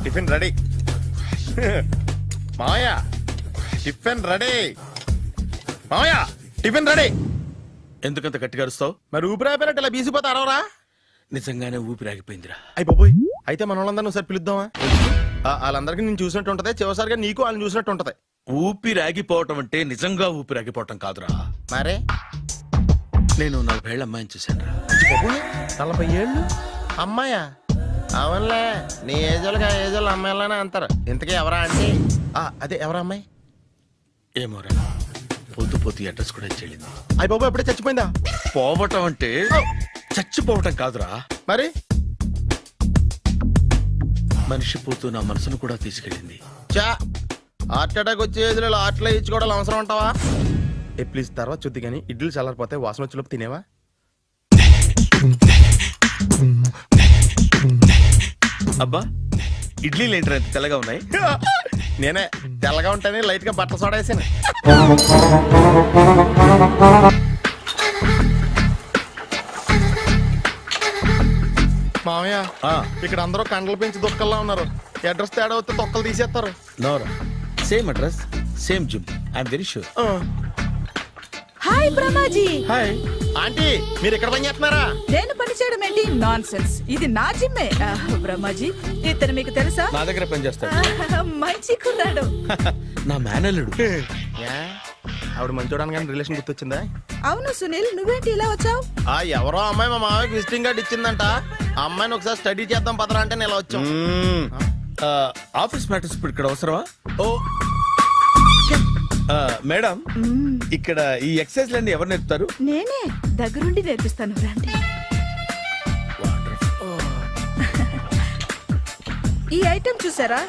Tiffin ready. మావయ్య tiffin ready. మావయ్య tiffin ready. ఎందుకంత గట్టిగా అరుస్తావు? మరి ఊపిరి అయిపోయినట్టు ఇలా బీసిపోతే అరవరా? నిజంగానే ఊపిరాగిపోయిందిరా. అయ్యి బాబోయ్, అయితే మన వాళ్ళందరినీ ఒకసారి పిలుద్దామా? వాళ్ళందరికీ నేను చూసినట్టు ఉంటది, చివరిసారిగా నీకు వాళ్ళని చూసినట్టు ఉంటది. ఊపిరాగిపోవటం అంటే నిజంగా ఊపిరాగిపోవటం కాదురా. మరే నేను 40 ఏళ్ల అమ్మాయిని చూశాను రా. 40 ఏళ్ళు అమ్మాయా? అవునులే, నీ ఏజోళ్ళకి ఆ ఏజోళ్ళు అమ్మాయిలానే అంటారు. ఇంతకీ ఎవరా అంటే? అదే ఎవరా అమ్మాయి? ఏమోరా, పొద్దు పొద్దు అడ్రస్ కూడా చెల్లింది. అయ్యి బాబు ఎప్పుడే చచ్చిపోయిందా? పోవటం అంటే చచ్చిపోవటం కాదురా, మరి మనిషి పోతూ నా మనసును కూడా తీసుకెళ్ళింది. చా, హార్ట్ అటాక్ వచ్చే ఏజ్లో హార్ట్లో ఇచ్చుకోవడం అవసరం ఉంటావా? ప్లీజ్ తర్వాత చూద్ది కానీ ఇడ్లీ చల్లారిపోతే వాసన వచ్చేలోపు తినేవా? అబ్బా, ఇడ్లీలు ఏంట్రా ఇంత తెల్లగా ఉన్నాయి? నేనే తెల్లగా ఉంటానే లైట్ గా బట్టలు సోడా వేసాను. మామయ్య, ఇక్కడ అందరూ కండలు పెంచి దుక్కల్లా ఉన్నారు. అడ్రస్ తేడా వస్తే తొక్కలు తీసేస్తారు. నోరా, same address same gym, I'm very sure. Hi Brahmaji. Hi aunty, మీరు ఇక్కడ పని చేస్తున్నారా? నేను పని చేయడం ఏంటి? నాన్ సెన్స్, ఇది నా జిమ్మే. బ్రహ్మాజీ, ఇతను మీకు తెలుసా? నా దగ్గర పని చేస్తాడు. మంచి కుర్రాడు. నా మేనల్లుడు. ఆవిడ మంచి చూడడానికి రిలేషన్ గుర్తొచ్చిందా? అవును సునీల్, నువ్వేంటి ఇలా వచ్చావు? ఎవరో అమ్మాయి మా మామయ్యకి విజిటింగ్ కార్డు ఇచ్చిందంట. ఆ అమ్మాయిని ఒకసారి స్టడీ చేద్దాం పదరా అంటే నేను ఇలా వచ్చాం. ఆఫీస్ మ్యాటర్స్ ఇప్పుడు ఇక్కడ అవసరమా? ఓ మేడం, ఇక్కడ ఈ ఎక్సర్సైజ్ లన్నీ ఎవరు నేర్పుతారు? నేనే దగ్గరుండి నేర్పిస్తాను, రండి. ఈ ఐటెం చూసారా?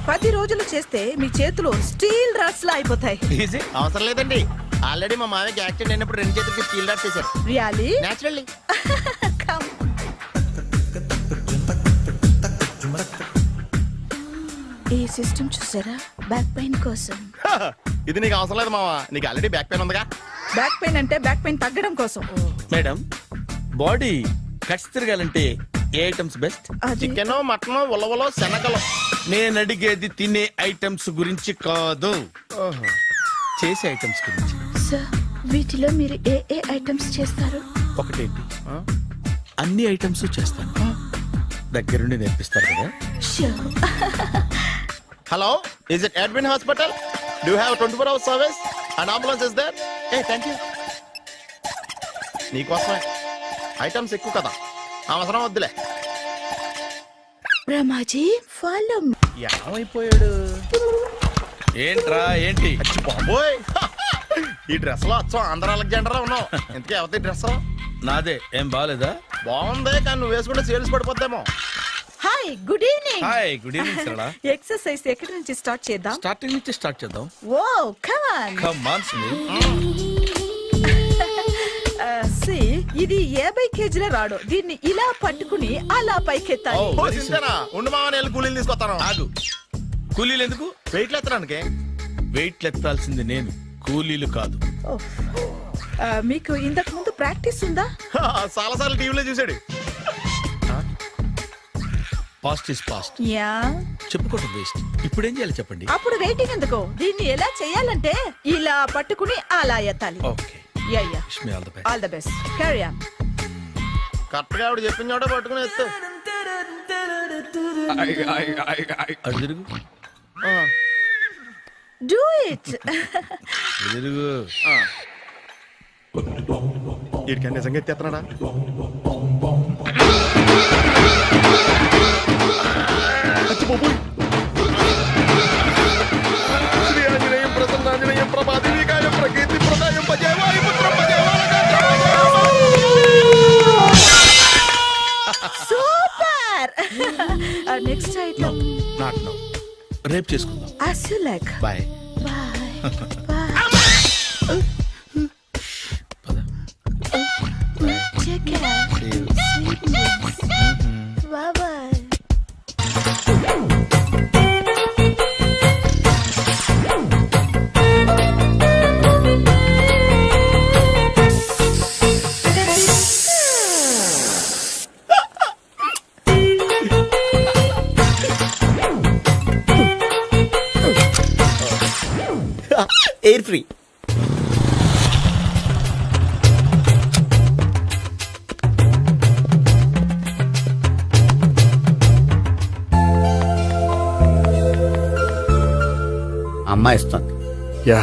10 రోజులు చేస్తే మీ చేతులు స్టీల్ రాట్స్ లా అయిపోతాయి. అవసరం లేదండి, ఆల్రెడీ మా మామయ్యకి యాక్సిడెంట్ అయినప్పుడు 2 చేతులకి స్టీల్ డాట్స్ చేశారు. రియల్లీ? నేచురల్లీ. ఈ సిస్టమ్ చూసారా? బ్యాక్ పెయిన్ కోసం. ఇది నీకు అవసరం లేదు మావా, నీకు ఆల్రెడీ బ్యాక్ పెయిన్ ఉందిగా. బ్యాక్ పెయిన్ అంటే బ్యాక్ పెయిన్ తగ్గడం కోసం. మేడం, బాడీ కట్స్ తిరగాలంటే ఏ ఐటమ్స్ బెస్ట్? చికెన్, మటన్, ఉలవలో, శనగలు. నేను అడిగేది తినే ఐటమ్స్ గురించి కాదు, చేసే ఐటమ్స్ గురించి. సార్, వీటిలో మీరు ఏ ఏ ఐటమ్స్ చేస్తారు? ఒకటేంటి, అన్ని ఐటమ్స్ చేస్తాను. దగ్గరుండి నేర్పిస్తారు కదా? Hello, is it admin hospital? Do have 24 hours service? And ambulance is there? Thank you. నీకోసమే ఐటమ్స్ ఎక్కువ కదా, అవసరం వద్దులే. రమాజీ, ఫాలో. ఏమైపోయాడు? ఏంట్రా ఏంటి? బాబోయ్, ఈ డ్రెస్ లో వచ్చాం ఆంధ్ర అలెగ్జాండర్ ఉన్నావు. ఇంతకీ ఎవరి డ్రెస్? నాదే. ఏం బాగాలేదా? బాగుంది, కానీ నువ్వు వేసుకుంటే సేల్స్ పడిపోద్దేమో. Hi, good evening. Hi, good evening Sarala. Exercise ఎక్కడి నుంచి స్టార్ట్ చేద్దాం? స్టార్టింగ్ నుంచి స్టార్ట్ చేద్దాం. Oh come on. Come on Sunil. ఇది 50 కేజీల రాడు. దీన్ని ఇలా పట్టుకుని అలా పైకెత్తాలి. ఉండు మామ, నేను కూలీలు తీసుకొస్తాను. ఆగు, కూలీలు ఎందుకు? వెయిట్లు ఎత్తడానికి. వెయిట్లు ఎత్తాల్సింది నేను, కూలీలు కాదు. మీకు ఇంతకు ముందు ప్రాక్టీస్ ఉందా? చాలా సార్లు టీవీలో చూసాడు. Past is past. యా, చెప్పుకోవటం వేస్ట్. ఇప్పుడు ఏం చేయాలి చెప్పండి? అప్పుడు వెయిటింగ్ ఎందుకు? దీన్ని ఎలా చేయాలంటే ఇలా పట్టుకుని అలా ఎత్తాలి. Okay, yeah yeah. Wish me all the best. All the best. Carry on. Correct గా ఆవిడ చెప్పిన చోట పట్టుకుని ఎత్తు. అటు తిరుగు. Do it. తిరుగు. వీడికి నిజంగా ఎత్తేస్తున్నాడా? Super. Next item not now, రేపు చేసుకుందాం. as you like. Bye. Bye. Bye. పద. Take care. See you. Sweet dreams. Bye bye. Air free. అమ్మాయి ఇస్తుంది. యా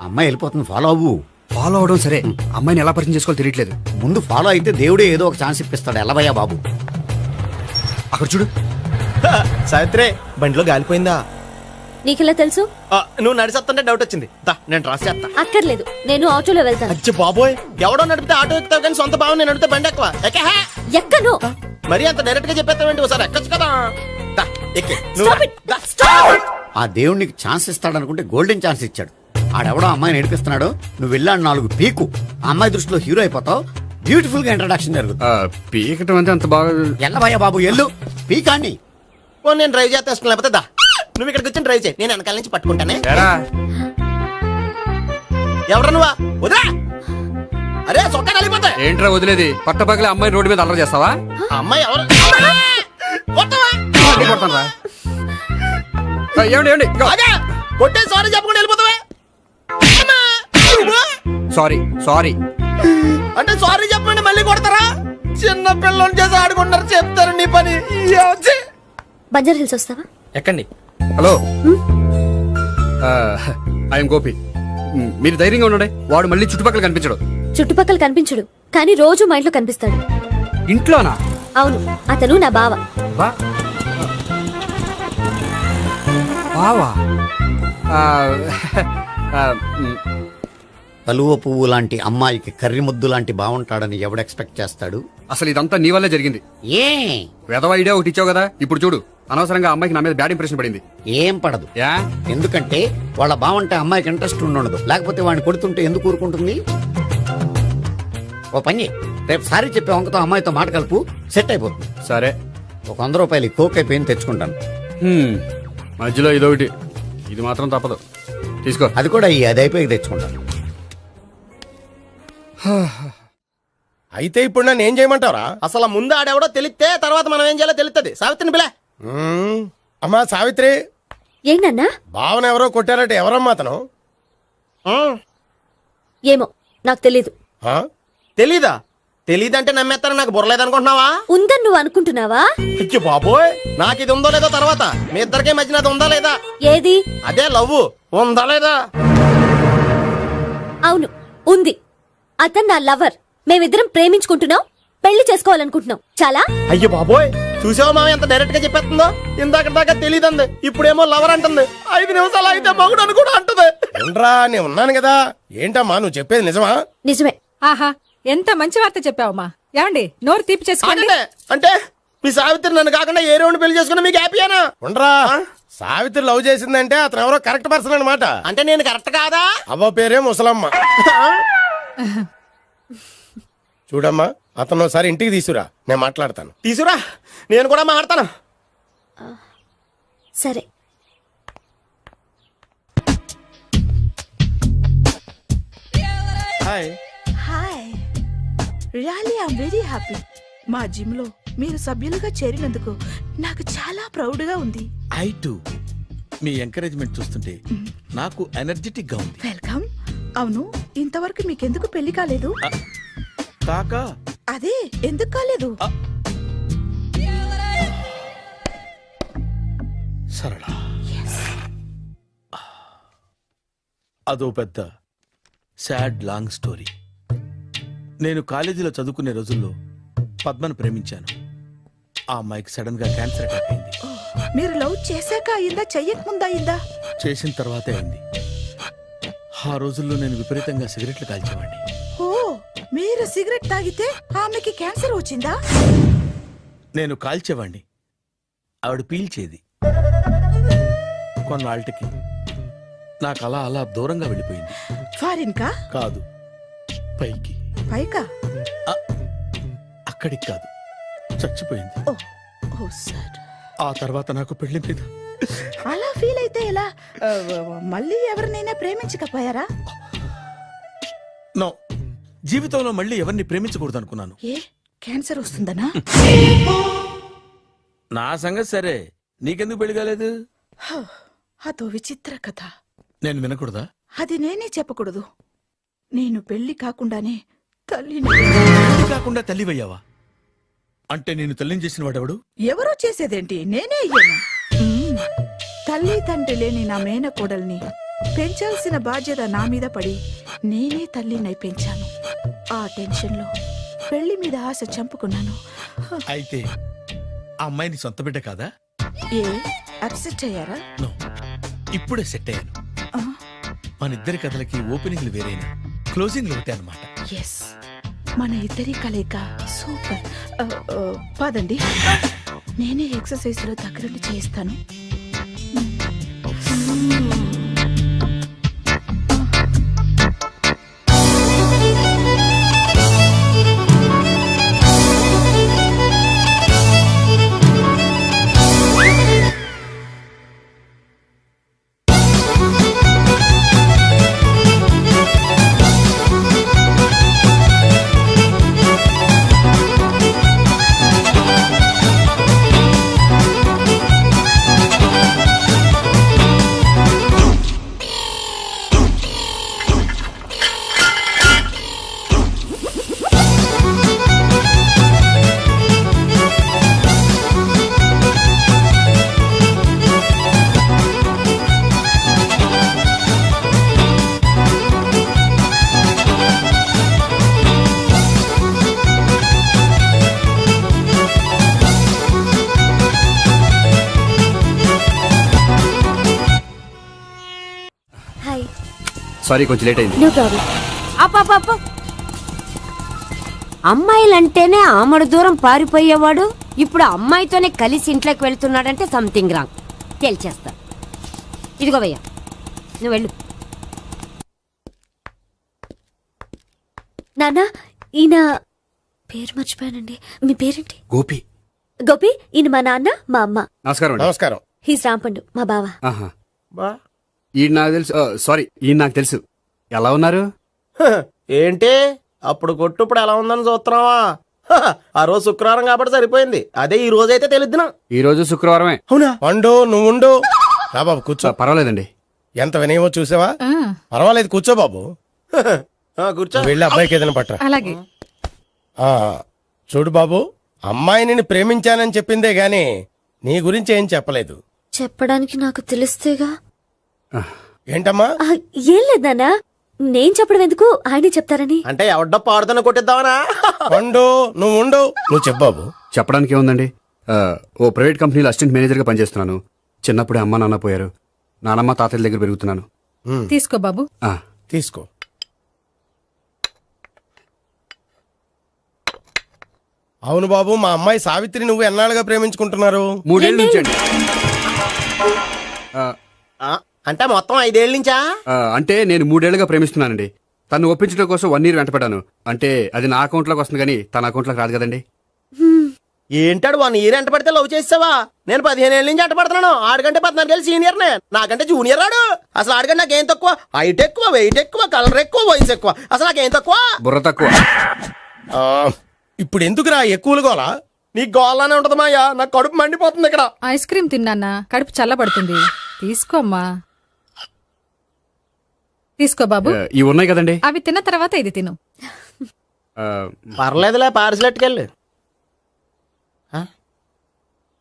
అమ్మాయి వెళ్ళిపోతుంది, ఫాలో అవ్వు. ఫాలో అవడం సరే, అమ్మాయిని ఎలా పరిచయం చేసుకోవాలో తెలియట్లేదు. ముందు ఫాలో అయితే దేవుడే ఏదో ఒక ఛాన్స్ ఇప్పిస్తాడు. ఎలవయ్యా బాబు. అక్కడ చూడు. సావిత్రి బండిలో గాలిపోయిందా? నీకెలా తెలుసు? నువ్వు నడిచేస్తుంటే డౌట్ వచ్చింది. దా నేను రాసి చేస్తా. అక్కర్లేదు, నేను ఆటోలో వెళ్తాను. అచ్చి బాబోయ్, ఎవడో నడిపితే ఆటో ఎక్కుతావు కానీ సొంత భావం నేను నడిపితే బండి ఎక్కువ ఎక్కహే. ఎక్కను. మరి అంత డైరెక్ట్ గా చెప్పేస్తావేంటి? ఒకసారి ఎక్కొచ్చు కదా. దా ఎక్కే. Stop it. ఆ దేవుడు నీకు ఛాన్స్ ఇస్తాడనుకుంటే గోల్డెన్ ఛాన్స్ ఇచ్చాడు. ఆడెవడో అమ్మాయిని నడిపిస్తున్నాడు, నువ్వు వెళ్ళాడు 4 పీకు. ఆ అమ్మాయి దృష్టిలో హీరో అయిపోతావు. బ్యూటిఫుల్ గా ఇంట్రడక్షన్ జరుగుతుంది. పీకటం అంటే అంత బాగా. ఎల్లవయ్యా బాబు ఎల్లు, పీకాన్ని. ఓ నేను డ్రైవ్ చేస్తాను, లేకపోతే దా నువ్వు ఇక్కడికి వచ్చి డ్రైవ్ చేయి, నేను వెనకాల నుంచి పట్టుకుంటానే. ఎరా ఎవరు నువ్వా? వదిలా. అరే చొక్కా కలిగిపోతా. ఏంట్రా వదిలేది? పట్టపగలే అమ్మాయి రోడ్డు మీద అల్లరి చేస్తావా? ఆ అమ్మాయి ఎవరు? కొట్టవా? కొడతాను రా. ఏమండి ఏమండి ఆగా. కొట్టే సారీ చెప్పకుండా వెళ్ళిపోతావా? Sorry sorry. అంటే సారీ చెప్పండి మళ్ళీ కొడతారా? చిన్న పిల్లలు చేసి ఆడుకుంటారు, చెప్తారు నీ పని. బంజారా హిల్స్ వస్తావా? ఎక్కండి. Hello, I'm Gopi. మీరు ధైర్యంగా ఉండండి. వాడు మళ్ళీ చుట్టుపక్కల కనిపించడు. చుట్టుపక్కల కనిపించడు, కానీ రోజు మా ఇంట్లో కనిపిస్తాడు. ఇంట్లోనా? అవును, అతను నా బావ. బావా? కలువ పువ్వు లాంటి అమ్మాయికి కర్రి ముద్దు లాంటి బాగుంటాడని ఎవడు ఎక్స్పెక్ట్ చేస్తాడు? అసలు ఇదంతా నీ వల్లే జరిగింది. ఏ వెధవ ఐడియా ఒకటి ఇచ్చావు కదా, ఇప్పుడు చూడు. అనవసరంగా అమ్మాయికి నా మీద బ్యాడ్ ఇంప్రెషన్ పడింది. ఏం పడదు. యా, ఎందుకంటే వాళ్ళ బాగుంటే అమ్మాయికి ఇంట్రెస్ట్ ఉండదు. లేకపోతే వాడిని కొడుతుంటే ఎందుకు ఊరుకుంటుంది? ఓ పని, రేపు సారీ చెప్పే వంకతో అమ్మాయితో మాట కలుపు, సెట్ అయిపోతుంది. సరే. ఒక 100 రూపాయలు కోక్ అయిపోయింది, తెచ్చుకుంటాను. మధ్యలో ఇదొకటి, ఇది మాత్రం తప్పదు. తీసుకో. అది కూడా అది అయిపోయి తెచ్చుకుంటాను. అయితే ఇప్పుడు నన్ను ఏం చేయమంటావరా? అసలు ముందు ఆడెవడో తెలిస్తే తర్వాత మనం ఏం చేయాలో తెలుస్తుంది. సావిత్రిని పిల్ల. అమ్మా సావిత్రి. ఏంటన్నా? భావన ఎవరో కొట్టారట, ఎవరమ్మా అతను? ఏమో నాకు తెలీదు. తెలీదా? తెలీదంటే నమ్మేస్తారని నాకు బుర్రలేదనుకుంటున్నావా? ఉందని నువ్వు అనుకుంటున్నావా? అయ్యో బాబోయ్, నాకు ఇది ఉందో లేదో తర్వాత. మీ ఇద్దరికే మధ్యన అది ఉందా లేదా? ఏది? అదే లవ్ ఉందా లేదా? అవును, ఉంది. అతను నా లవర్. మేమిద్దరం ప్రేమించుకుంటున్నాం, పెళ్లి చేసుకోవాలనుకుంటున్నాం. చాలా. అయ్యో బాబోయ్, చూసావా మామ ఎంత డైరెక్ట్ గా చెప్పేస్తుందో? ఇందాక దాకా తెలియదండి, ఇప్పుడేమో లవర్ అంటుంది. 5 నిమిషాలు అయితే మగుడు అని కూడా అంటుంది. ఏంట్రా, నేను ఉన్నాను కదా. ఏంటమ్మా నువ్వు చెప్పేది నిజమా? నిజమే. ఆహా, ఎంత మంచి వార్త చెప్పావమ్మా. ఏమండి, నోరు తీపి చేసుకోండి. అంటే మీ సావిత్రి నన్ను కాకుండా ఏ రౌండ్ పెళ్లి చేసుకున్నా మీకు హ్యాపీయేనా? ఉండరా, సావిత్రి లవ్ చేసిందంటే అతను ఎవరో కరెక్ట్ పర్సన్ అనమాట. అంటే నేను కరెక్ట్ కాదా? అవ్వ పేరే ముసలమ్మ. చూడమ్మా, అతను ఒకసారి ఇంటికి తీసుకురా, నేను మాట్లాడతాను. తీసుకురా, నేను కూడా మాట్లాడతాను. సరే. Hi. Hi, really I'm very happy. మా జిమ్ లో మీరు సభ్యులుగా చేరినందుకు నాకు చాలా ప్రౌడ్ గా ఉంది. I to. మీ ఎంకరేజ్మెంట్ చూస్తుంటే నాకు ఎనర్జెటిక్ గా ఉంది. వెల్కమ్. అవును, ఇంతవరకు మీకెందుకు పెళ్లి కాలేదు? కాకా అదే ఎందుకు కాలేదు? సరళ, అదో పెద్ద సాడ్ లాంగ్ స్టోరీ. నేను కాలేజీలో చదువుకునే రోజుల్లో పద్మను ప్రేమించాను. ఆ అమ్మాయికి సడన్ గా క్యాన్సర్ అటాక్ అయింది. మీరు లవ్ చేశాక అయిందా, చెయ్యక ముందా అయిందా? చేసిన తర్వాతే అయింది. ఆ రోజుల్లో నేను విపరీతంగా సిగరెట్లు కాల్చేవాడిని. ఓ, మీరు సిగరెట్ తాగితే ఆమెకి క్యాన్సర్ వచ్చిందా? నేను కాల్చేవాణ్ణి, ఆవిడ పీల్చేది. కొన్నాళ్ళకి నాకు అలా అలా దూరంగా వెళ్ళిపోయింది. ఫారిన్ కా? కాదు, పైకి. పైకా? అక్కడికి కాదు, చచ్చిపోయింది. ఓ, ఓ సార్. ఆ తర్వాత నాకు పెళ్లి మీద అలా ఫీల్ అయితే ఎలా? మళ్ళీ ఎవరినైనా ప్రేమించకపోయారా? నో, జీవితంలో మళ్ళీ ఎవరిని ప్రేమించకూడదు అనుకున్నాను. ఏ క్యాన్సర్ వస్తుందనా? నా సంగతి సరే, నీకెందుకు పెళ్లి కాలేదు? హ, అదో విచిత్ర కథ. నేను వినకూడదా? అది నేనే చెప్పకూడదు. నేను పెళ్లి కాకుండానే తల్లిని. పెళ్లి కాకుండా తల్లివయ్యావా? అంటే నేను తల్లిని చేసిన వాడెవడు? ఎవరో చేసేదేంటి, నేనే అయ్యాను. తల్లి తండ్రి లేని నా మేనకోడల్ని పెంచాల్సిన బాధ్యత నా మీద పడి నేనే తల్లినై పెంచాను. ఆ టెన్షన్లో పెళ్లి మీద ఆశ చంపుకున్నాను. అయితే ఆ అమ్మాయిని సొంత బిడ్డ కాదా? ఏ అప్సెట్ అయ్యారా? నో, ఇప్పుడే సెట్ అయ్యాను. ఆ, మన ఇద్దరి కథలకి ఓపెనింగ్లు వేరైనా క్లోజింగ్లు ఒకటే అనమాట. ఎస్, మన ఇద్దరి కలయిక సూపర్. పదండి, నేనే ఎక్సర్సైజ్ లో దగ్గరుండి చేయిస్తాను. హాయ్. సారీ, కొంచెం లేట్ అయింది. No problem. అమ్మాయిలంటేనే ఆమడు దూరం పారిపోయేవాడు ఇప్పుడు అమ్మాయితోనే కలిసి ఇంట్లోకి వెళ్తున్నాడంటే సంథింగ్ రాంగ్. తేల్చేస్తా. ఇదిగో భయ్యా, నువ్వు వెళ్ళు. నాన్న, ఈయన పేరు మర్చిపోయానండి. మీ పేరేంటి? గోపి. గోపి, ఈయన మా నాన్న, మా అమ్మ. నమస్కారం అండి. నమస్కారం. హీస్ రాంపండు, మా బావ. ఆహా. బా ఈయన నాకు తెలుసు. సారీ, ఈయన నాకు తెలుసు. ఎలా ఉన్నారు? హ, ఏంటి అప్పుడు కొట్టు ఇప్పుడు ఎలా ఉందని చూస్తున్నావా? హ, ఆ రోజు శుక్రవారం కాబట్టి సరిపోయింది. అదే ఈ రోజు అయితే తెలిద్దునా. ఈ రోజు శుక్రవారమే. అవునా? వండు, నువ్వు ఉండు. రా బాబు కూర్చో. పర్వాలేదండి. ఎంత వినయమో చూసావా? ఆ, పర్వాలేదు, కూర్చో బాబు. హ, ఆ, కూర్చో. వెళ్ళి అబ్బాయికి ఏదైనా పట్టరా. అలాగే. ఆ, చూడు బాబు, అమ్మాయిని నేను ప్రేమించానని చెప్పిందే గాని నీ గురించి ఏం చెప్పలేదు. చెప్పడానికి నాకు తెలిస్తేగా. ఏంటమ్మా? ఆ, ఏం లేదు నాన్న, నేను చెప్పడం ఎందుకు, ఆయనే చెప్తారని. అంటే ఎవడ్డో పాడుతున్న కొట్టిద్దామనా? వండు, నువ్వు ఉండు. నువ్వు చెప్పు బాబు. చెప్పడానికి ఏముందండి, ఓ ప్రైవేట్ కంపెనీలో అసిస్టెంట్ మేనేజర్గా పనిచేస్తున్నాను. చిన్నప్పుడే అమ్మ నాన్న పోయారు. నానమ్మ తాతయ్య దగ్గర పెరుగుతున్నాను. తీసుకో బాబు. ఆ, తీసుకో. అవును బాబు, మా అమ్మాయి సావిత్రి నువ్వు ఎన్నాళ్ళుగా ప్రేమించుకుంటున్నారు? 3 ఏళ్ళ నుంచి అండి. అంటే మొత్తం 5 ఏళ్ళ నుంచా? అంటే నేను 3 ఏళ్ళుగా ప్రేమిస్తున్నానండి. తను ఒప్పించడం కోసం 1 year వెంటపడ్డాను. అంటే అది నా అకౌంట్లోకి వస్తుంది కానీ తన అకౌంట్లోకి రాదు కదండి. ఏంటాడు 1 year ఎంట పడితే లవ్ చేసావా? నేను 15 ఏళ్ళ నుంచి ఎంట పడుతున్నాను. ఆడికంటే 14 ఏళ్ళు సీనియర్ నే, నాకంటే జూనియర్ ఆడు. అసలు ఆడికంటే నాకేం తక్కువ? హైట్ ఎక్కువ, వెయిట్ ఎక్కువ, కలర్ ఎక్కువ, వయసు ఎక్కువ. అసలు నాకేం తక్కువ? బుర్ర తక్కువ. ఇప్పుడు ఎందుకురా ఎక్కువలు గోలా? నీకు గోలానే ఉంటది మాయా. నాకు కడుపు మండిపోతుంది ఇక్కడ. ఐస్ క్రీమ్ తిన్నానా, కడుపు చల్లబడుతుంది. తీసుకోమ్మా. తీసుకో బాబు. ఇవి ఉన్నాయి కదండి. అవి తిన్న తర్వాత ఇది తిను. పర్లేదులే, పార్సిలెట్కెళ్ళి.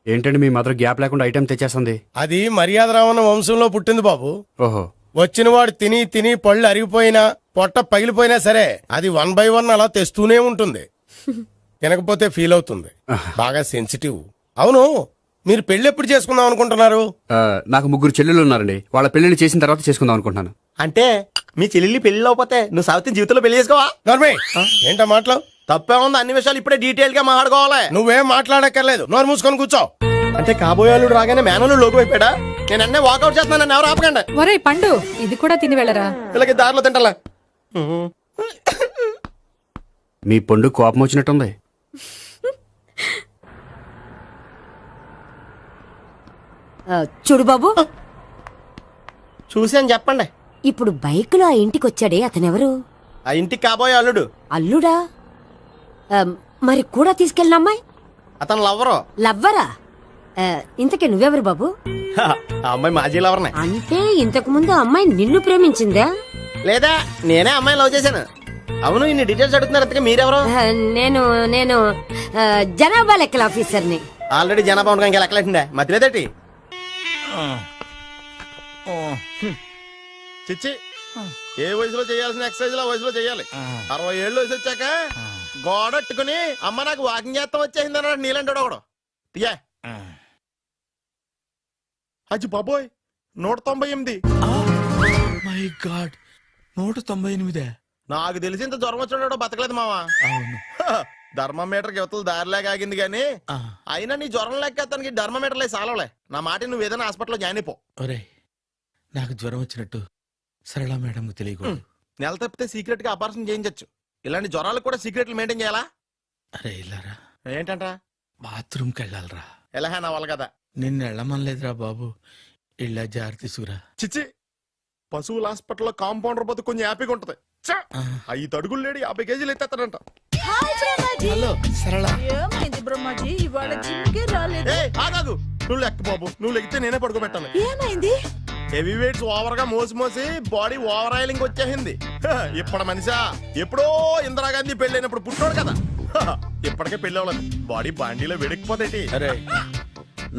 ఏంటండి మీ మాత్రం గ్యాప్ లేకుండా ఐటెం తెచ్చేస్తుంది? అది మర్యాద రావణ వంశంలో పుట్టింది బాబు. ఓహో. వచ్చినవాడు తిని తిని పళ్ళు అరిగిపోయినా పొట్ట పగిలిపోయినా సరే అది 1 by 1 అలా తెస్తూనే ఉంటుంది. తినకపోతే ఫీల్ అవుతుంది. బాగా సెన్సిటివ్. అవును, మీరు పెళ్లి ఎప్పుడు చేసుకుందాం అనుకుంటున్నారు? నాకు 3 చెల్లెళ్ళు ఉన్నారండి. వాళ్ళ పెళ్లిని చేసిన తర్వాత చేసుకుందాం అనుకుంటున్నాను. అంటే మీ చెల్లెల్ని పెళ్లి అవ్వకపోతే నువ్వు సావిత్రి జీవితంలో పెళ్లి చేసుకోవా? ఏంటో మాటలు తప్పే ఉంది. అన్ని విషయాలు ఇప్పుడే డీటెయిల్ గా మాట్లాడుకోవాలి. నువ్వేం మాట్లాడక్కర్లేదు, నోరు మూసుకొని కూర్చో. అంటే కాబోయేవాళ్ళు రాగానే మేనలు లోకి అయిపోయాడా? నేను అన్నీ వాకౌట్ చేస్తున్నాను, నన్ను ఎవరు ఆపకండి. ఒరే పండు, ఇది కూడా తిని వెళ్ళరా. ఇలాగే దారిలో తింటలా. మీ పండు కోపం వచ్చినట్టుంది. చూడు బాబు, చూసి అని చెప్పండి. ఇప్పుడు బైక్లో ఆ ఇంటికి వచ్చాడే అతనెవరు? ఆ ఇంటికి కాబోయే అల్లుడు. అల్లుడా? మరి కూడా తీసుకెళ్ళిన అమ్మాయి అతను లవ్వరు. లవ్వరా? ఇంతకీ నువ్వెవరు బాబు? ఆ అమ్మాయి మాజీ లవర్నే. అంటే ఇంతకు ముందు అమ్మాయి నిన్ను ప్రేమించిందా? లేదా నేనే అమ్మాయి లవ్ చేశాను. అవును, ఇన్ని డీటెయిల్స్ అడుగుతున్నారు. అంతగా మీరెవరు? నేను నేను జనాభా లెక్కల ఆఫీసర్ని. ఆల్రెడీ జనాభా ఉండగా ఇంకా లెక్కలేటండే మధ్యలేదటి. చిచ్చి, ఏ వయసులో చేయాల్సిన ఎక్సర్సైజ్ ఆ వయసులో చేయాలి. 60 ఏళ్ళు వయసు వచ్చాక గోడట్టుకుని అమ్మ నాకు వాకింగ్ చేస్తాం వచ్చేసింది అన్నాడు నీలంటాడు ఒకడు. తీయా అజ్జి బాబోయ్, 198. My God, 198. నాకు తెలిసి ఇంత జ్వరం వచ్చాడు బతకలేదు మావా. అవును. ధర్మమీటర్ యువతలు దారిలాగా ఆగింది గానీ అయినా నీ జ్వరం లెక్క అతనికి ధర్మమీటర్లే సాలవలే. నా మాట నువ్వు ఏదైనా హాస్పిటల్లో జాయిన్ అయిపో. ఒరే, నాకు జ్వరం వచ్చినట్టు సరళ మేడం తెలియకూడదు. నెల తప్పితే సీక్రెట్ గా ఆపరేషన్ చేయించచ్చు. ఇలాంటి జ్వరాలకు కూడా సీక్రెట్లు మెయింటైన్ చేయాలా? అరే ఇల్లారా, ఏంటంట? బాత్రూమ్కి వెళ్ళాలరా. ఎలా నా వాళ్ళ కదా. నిన్ను వెళ్ళమనలేదురా బాబు, ఇళ్ళ జారి తీసుకురా. చిచ్చి, పశువుల హాస్పిటల్లో కాంపౌండర్ బతు కొంచెం హ్యాపీగా ఉంటది. 5 అడుగులు లేడి 50 కేజీలు ఎత్తేస్తాడంట. హలో సరళ. ఏమైంది బ్రహ్మాజీ, ఇవాళ జిమ్కే రాలేదు? ఏ ఆగాగు, నువ్వు లెక్క బాబు. నువ్వు లెక్కితే నేనే పడుకోబెట్టాలి. ఏమైంది? హెవీ వెయిట్స్ ఓవర్ గా మోసి మోసి బాడీ ఓవర్ ఆయిలింగ్ వచ్చేసింది. ఇప్పుడు మనిషా ఎప్పుడో ఇందిరాగాంధీ పెళ్ళైనప్పుడు పుట్టాడు కదా. ఇప్పటికే పెళ్ళి అవ్వలేదు, బాడీ బాండీలో వెడికిపోతేటి. అరే,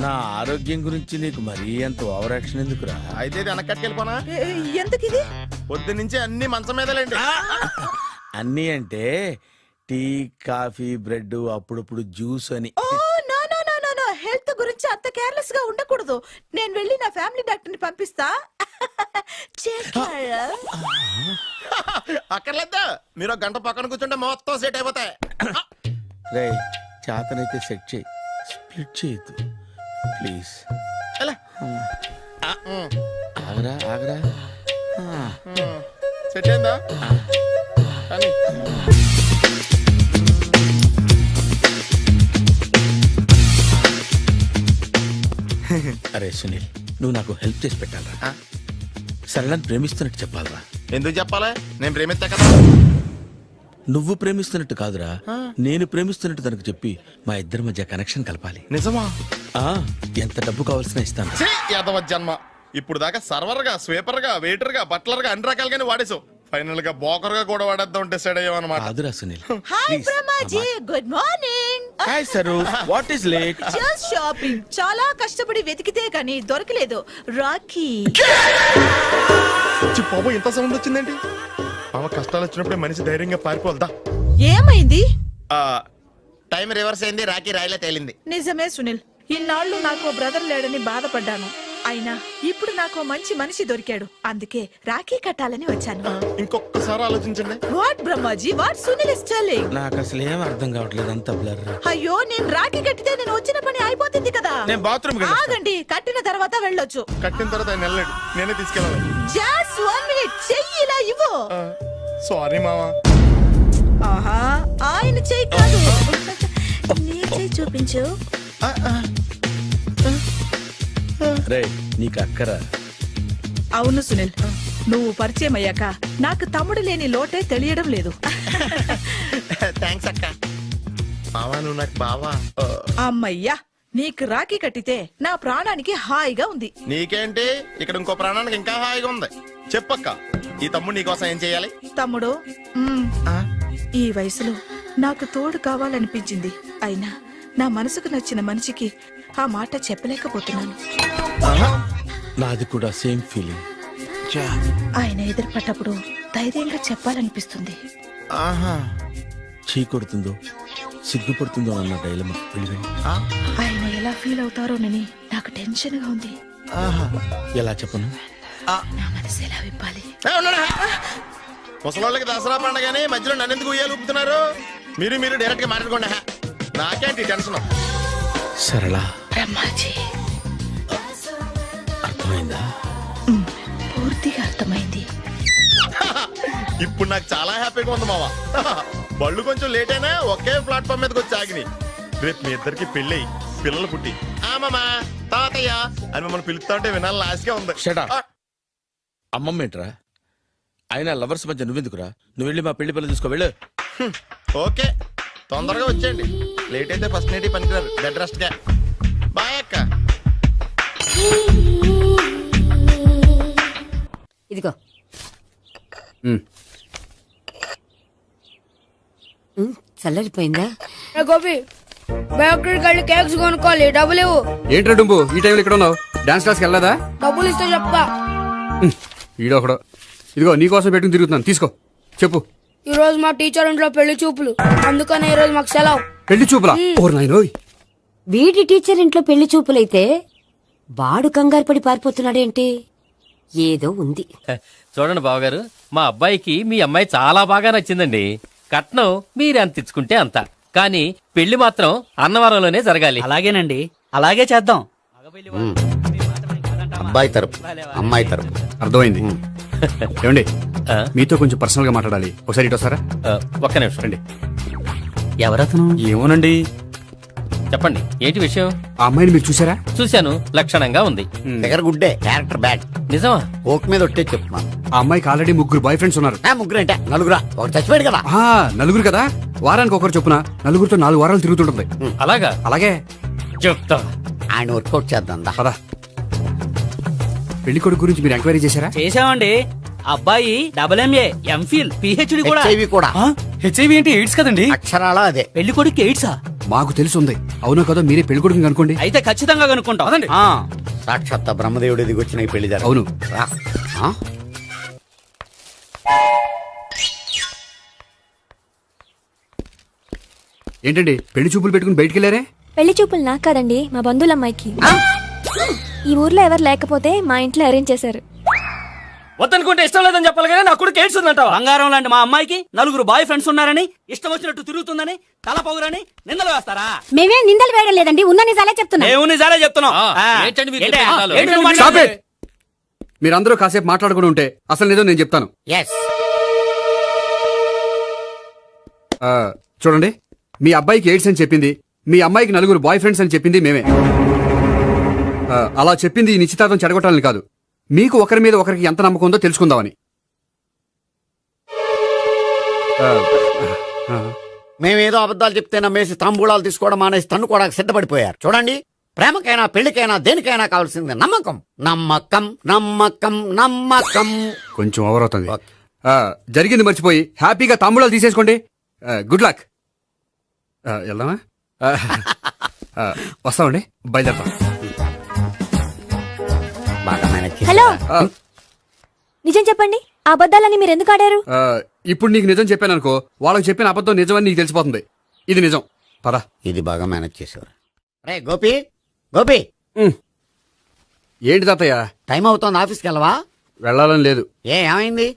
నా ఆరోగ్యం గురించి నీకు మరీ అంత ఓవర్ యాక్షన్ ఎందుకురా? అయితే ఇది వెనకట్టుకెళ్ళిపోనా? ఎందుకిది? పొద్దు నుంచి అన్ని మంచం మీదలేండి. అన్నీ అంటే టీ, కాఫీ, బ్రెడ్, అప్పుడప్పుడు జ్యూస్ అని. హెల్త్ గురించి అంత కేర్లెస్ గా ఉండకూడదు. నేను వెళ్ళి నా ఫ్యామిలీ డాక్టర్ ని పంపిస్తా. అక్కర్లేదా, మీరు ఒక గంట పక్కన కూర్చుంటే మొత్తం సెట్ అయిపోతాయి. రే, చేతనైతే సెట్ చేయి, స్ప్లిట్ చేయొద్దు ప్లీజ్. ఎలా? ఆగరా ఆగరా. సెట్ అయిందా? కానీ అరే సునీల్, నువ్వు నాకు హెల్ప్ చేసి పెట్టాలరా. సరళని ప్రేమిస్తున్నట్టు చెప్పాలరా. ఎందుకు చెప్పాలి? నేను ప్రేమిస్తా కదా. నువ్వు ప్రేమిస్తున్నట్టు కాదురా, నేను ప్రేమిస్తున్నట్టు తనకు చెప్పి మా ఇద్దరి మధ్య కనెక్షన్ కలపాలి. నిజమా? ఆ, ఎంత డబ్బు కావాల్సిన ఇస్తాను. యాదవ జన్మ. ఇప్పుడు దాకా సర్వర్ గా, స్వీపర్ గా, వెయిటర్ గా, బట్లర్ గా అన్ని రకాలుగానే వాడేసావు. ఫైనల్ గా బోకర్ గా కూడా వాడేద్దాం డిసైడ్ అయ్యామన్నమాట. కాదురా Sunil. Hi Brahmaji, good morning. Hi sir, what is late? Just shopping. చాలా కష్టపడి వెతికితే కానీ దొరకలేదు. రాఖీ. బాబు ఇంత సౌండ్ వచ్చిందేంటి? మామ కష్టాలు వచ్చినప్పుడే మనిషి ధైర్యంగా పారిపోవద్దా. ఏమైంది? టైం రివర్స్ అయింది, రాఖీ రాయిలా తేలింది. నిజమే సునీల్, ఇన్నాళ్ళు నాకు బ్రదర్ లేడని బాధపడ్డాను. అయినా ఇప్పుడు నాకు మంచి మనిషి దొరికాడు. అందుకే రాఖీ కట్టాలని వచ్చాను. ఇంకొకసారి ఆలోచించండి. What Brahmaji, what Sunil is telling? నాకు అసలు ఏం అర్థం కావట్లేదు, అంత బ్లర్. అయ్యో, నేను రాఖీ కట్టితే నేను వచ్చిన పని అయిపోతుంది కదా. నేను బాత్రూమ్ ఆగండి, కట్టిన తర్వాత వెళ్ళొచ్చు. కట్టిన తర్వాత ఆయన వెళ్ళాడు, నేనే తీసుకెళ్ళాలి. జస్ట్ 1 మినిట్, చెయ్యి ఇలా ఇవ్వు. సారీ మామా. ఆహా, ఆయన చెయ్యి కాదు, నీ చెయ్యి చూపించు. రే, నీకు అక్కరా? అవును సునీల్, నువ్వు పరిచయం అయ్యాక నాకు తమ్ముడు లేని లోటే తెలియడం లేదు. థ్యాంక్స్ అక్క. మావా నువ్వు నాకు బావా. అమ్మయ్యా, నీకు రాఖీ కట్టితే నా ప్రాణానికి హాయిగా ఉంది. నీకేంటి, ఇక్కడ ఇంకో ప్రాణానికి ఇంకా హాయిగా ఉంది. చెప్పక్క, ఈ తమ్ముడు నీకోసం ఏం చెయ్యాలి? తమ్ముడు, ఈ వయసులో నాకు తోడు కావాలనిపించింది. అయినా నా మనసుకు నచ్చిన మనిషికి ఆ మాట చెప్పలేకపోతున్నాను. నాది కూడా సేమ్ ఫీలింగ్. ఆయన ఎదురుపడ్డప్పుడు ధైర్యంగా చెప్పాలనిపిస్తుంది. చీ కొడుతుందో సిగ్గుపడుతుందో అన్న డైలమా. ఆయన ఎలా ఫీల్ అవుతారోనని నాకు టెన్షన్ గా ఉంది. ఎలా చెప్పను? నా మనసు ఎలా విప్పాలి? ముసలోళ్ళకి దసరా పండగని మధ్యలో నన్ను ఎందుకు ఉయ్యాలు ఊపుతున్నారు? మీరు డైరెక్ట్ గా మాట్లాడుకోండి. నాకేంటి టెన్షన్? సరళ, బ్రహ్మాజీ, అర్థమైందా? పూర్తిగా అర్థమైంది. ఇప్పుడు నాకు చాలా హ్యాపీగా ఉంది మావా. బళ్ళు కొంచెం లేట్ అయినా ఒకే ప్లాట్ఫామ్ మీదకి వచ్చి ఆగినాయి. రేపు మీ ఇద్దరికి పెళ్ళి పిల్లలు పుట్టి ఆమమ్మా తాతయ్య అని మమ్మల్ని పిలుస్తా ఉంటే వినాలి లాస్ట్గా ఉంది. Shut up. అమ్మమ్మ ఏంట్రా? అయినా లవర్స్ మధ్య నువ్వెందుకురా? నువ్వు వెళ్ళి మా పెళ్లి పిల్లలు తీసుకో వెళ్ళు. ఓకే తొందరగా వచ్చేయండి, లేట్ అయితే ఫస్ట్ నైట్ పనికిరారు. బెడ్ రెస్ట్ గా బాయ్ అక్క. ఇదిగో చల్లరిపోయిందా? గోపి బయోక్రెడిట్ వెళ్ళి కేక్స్ కొనుక్కోవాలి, డబ్బులు ఇవ్వు. ఏంట్రా డుంబు ఈ టైంలో ఇక్కడ ఉన్నావు? డాన్స్ క్లాస్కి వెళ్ళదా? డబ్బులు ఇస్తే చెప్తా. ఈడొకడు. ఇదిగో నీకోసం పెట్టుకుని తిరుగుతున్నాను, తీసుకో. చెప్పు. ఈ రోజు మా టీచర్ ఇంట్లో పెళ్లి చూపులు, అందుకనే ఈ రోజు మాకు సెలవు. పెళ్లి చూపులా? ఓర్ నాయనోయ్. వీడి టీచర్ ఇంట్లో పెళ్లి చూపులైతే వాడు కంగారు పడి పారిపోతున్నాడేంటి? ఏదో ఉంది. చూడండి బావగారు, మా అబ్బాయికి మీ అమ్మాయి చాలా బాగా నచ్చిందండి. కట్నం మీరు ఎంత ఇచ్చుకుంటే అంత, కానీ పెళ్లి మాత్రం అన్నవరంలోనే జరగాలి. అలాగేనండి, అలాగే చేద్దాం. అబ్బాయి తరపు అమ్మాయి తరపు. అర్థమైంది. ఏమండి ఆ? మీతో కొంచెం పర్సనల్ గా మాట్లాడాలి, ఒకసారి ఇటు వస్తారా? ఒక్క నిమిషం రండి. ఎవరతను? ఏమోనండి. చెప్పండి, ఏంటి విషయం? ఆ అమ్మాయిని మీరు చూసారా? చూశాను, లక్షణంగా ఉంది. ఫిగర్ గుడ్డే, క్యారెక్టర్ బ్యాడ్. నిజమా? ఓక్ మీద ఒట్టే చెప్తున్నాను. ఆ అమ్మాయికి ఆల్రెడీ 3 బాయ్ ఫ్రెండ్స్ ఉన్నారు. ముగ్గురు అంటే నలుగురా, ఒకటి చచ్చిపోయాడు కదా. ఆ, నలుగురు కదా, వారానికి ఒకరు చొప్పున నలుగురితో 4 వారాలు తిరుగుతుంటుంది. అలాగా? అలాగే. చెప్తా. ఆయన వర్కౌట్ చేద్దాం దా. పదా. పెళ్లి కొడుకు గురించి మీరు ఎంక్వైరీ చేశారా? చేసామండి. అబ్బాయి MA, MPhil, PhD కూడా. HIV కూడా. హెచ్ఐవి అంటే ఎయిడ్స్ కదండి. అక్షరాలా అదే. పెళ్లి కొడుకు ఎయిడ్సా? మాకు తెలుసుంది. అవునో కదా, మీరే పెళ్లి కొడుకుని అనుకోండి. అయితే ఖచ్చితంగా కనుక్కుంటాం. అదండి. సాక్షాత్ బ్రహ్మదేవుడి దిగి వచ్చిన ఈ పెళ్లి జరగదు. అవును. రా. ఆ? ఏంటండి పెళ్లి చూపులు పెట్టుకుని బయటికి వెళ్ళారే? పెళ్లి చూపులు నాకు కాదండి, మా బంధువుల అమ్మాయికి. ఈ ఊర్లో ఎవరు లేకపోతే మా ఇంట్లో అరేంజ్ చేశారు. వద్దనుకుంటే ఇష్టం లేదని చెప్పాలి కానీ నా కొడుకు ఎయిడ్స్ ఉందంటావా? బంగారం లాంటి మా అమ్మాయికి 4 బాయ్ ఫ్రెండ్స్ ఉన్నారని, ఇష్టం వచ్చినట్టు తిరుగుతుందని, తల పౌరని నిందలు వేస్తారా? మేమే నిందలు వేయడం లేదండి, ఉన్న నిజాలే చెప్తున్నా. మేము నిజాలే చెప్తున్నాం. ఏంటండి మీరు ఏంటి? చెప్పే నిజాలు? ఏంటి నువ్వు Stop మాట్లాడేది? it! మీరందరూ కాసేపు మాట్లాడుకుని ఉంటే అసలు నిజం నేను చెప్తాను. Yes. ఆ, చూడండి, మీ అబ్బాయికి ఎయిడ్స్ అని చెప్పింది, మీ అమ్మాయికి 4 బాయ్ ఫ్రెండ్స్ అని చెప్పింది మేమే. అలా చెప్పింది ఈ నిశ్చితార్థం చెడగొట్టాలని కాదు, మీకు ఒకరి మీద ఒకరికి ఎంత నమ్మకం ఉందో తెలుసుకుందామని. మేమేదో అబద్ధాలు చెప్తే నమ్మేసి తాంబూలాలు తీసుకోవడం మానేసి తన్నుకోవడానికి సిద్ధపడిపోయారు. చూడండి, ప్రేమకైనా పెళ్లికైనా దేనికైనా కావాల్సింది నమ్మకం. నమ్మకం నమ్మకం నమ్మకం. కొంచెం ఓవర్ అవుతుంది. జరిగింది మర్చిపోయి హ్యాపీగా తాంబూలాలు తీసేసుకోండి. Good luck. వెళ్దామా? వస్తామండి, బయలుదేరతాం. బాగా మేనేజ్ చేశారా? హలో, నిజం చెప్పండి, ఆ అబద్ధాలని మీరు ఎందుకు ఆడారు? ఇప్పుడు నీకు నిజం చెప్పాను అనుకో, వాళ్ళకి చెప్పిన అబద్ధం నిజమని నీకు తెలిసిపోతుంది. ఇది నిజం. పద. ఇది బాగా మేనేజ్ చేసేవారు. రే గోపి, గోపి, ఏంటి తాతయ్య? టైం అవుతోంది, ఆఫీస్కి వెళ్ళవా? వెళ్ళాలని లేదు, ఏమైంది?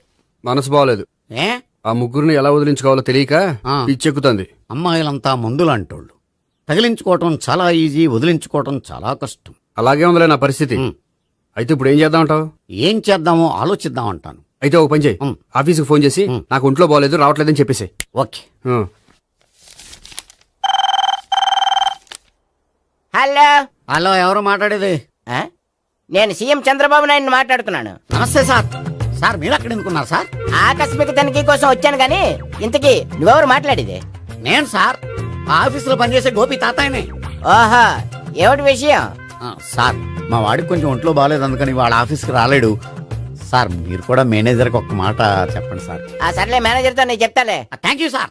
మనసు బాగోలేదు. ఏ ఆ ముగ్గురిని ఎలా వదిలించుకోవాలో తెలియక పిచ్చెక్కుతుంది. అమ్మాయిలంతా మందులాంటోళ్ళు. తగిలించుకోవటం చాలా ఈజీ, వదిలించుకోవటం చాలా కష్టం. అలాగే ఉందిలే నా పరిస్థితి. అయితే ఇప్పుడు ఏం చేద్దామంటావు? ఏం చేద్దామో ఆలోచిద్దాం అంటాను. అయితే ఒక పని చేయి, ఆఫీస్కి ఫోన్ చేసి నాకు ఒంట్లో బాగోలేదు రావట్లేదని చెప్పేసి. ఓకే. హలో హలో, ఎవరు మాట్లాడేది? నేను సీఎం చంద్రబాబు నాయుడు మాట్లాడుతున్నాను. నమస్తే సార్. సార్ మీరు అక్కడ ఎందుకున్నారు సార్? ఆకస్మిక తనిఖీ కోసం వచ్చాను గానీ ఇంతకీ నువ్వెవరు మాట్లాడేది? నేను సార్, ఆ ఆఫీసులో పనిచేసే గోపి తాతాయనే. ఓహో, ఏమిటి విషయం? సార్, మా వాడికి కొంచెం ఒంట్లో బాగాలేదు, అందుకని వాళ్ళ ఆఫీస్కి రాలేడు. సార్, మీరు కూడా మేనేజర్కి ఒక మాట చెప్పండి సార్. సర్లే, మేనేజర్తో నేను చెప్తాలే. Thank you sir.